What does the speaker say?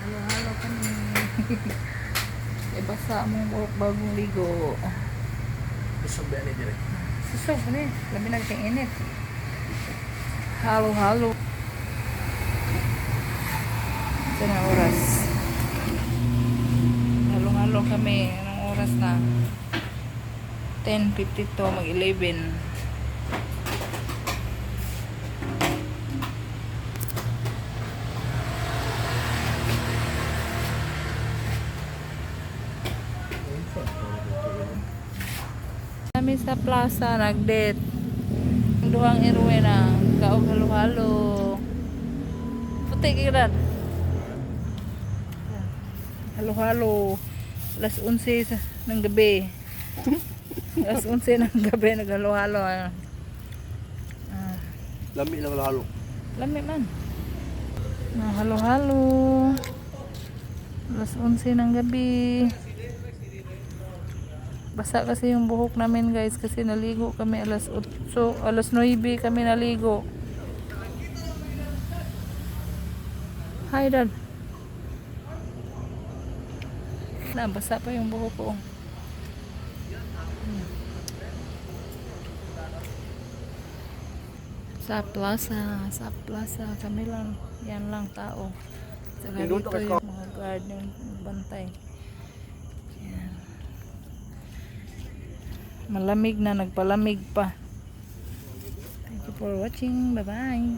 Halo-halo kami. E basa mong buhok bagong ligo. Kusog ba ni dire? Susog ni, labi na kay init. Halo-halo. Ito na oras. Halo-halo kami. Anong oras na? 10:52 mag-11. Kami sa plaza nagdate. Ang duhang irwe na kaog halo-halo. Puti kiran. Halo-halo. Alas 11 ng gabi. Alas 11 ng gabi naghalo-halo. Lami lang halo. Lami man. Halo-halo. Alas 11 ng gabi. Basa kasi yung buhok namin guys kasi naligo kami alas 8, alas 9 kami naligo. Hi dad. Basa pa yung buhok ko. Sa plaza kami lang, yan lang tao. Saka dito yung mga guard yung bantay. Yan. Malamig na, nagpalamig pa. Thank you for watching. Bye bye.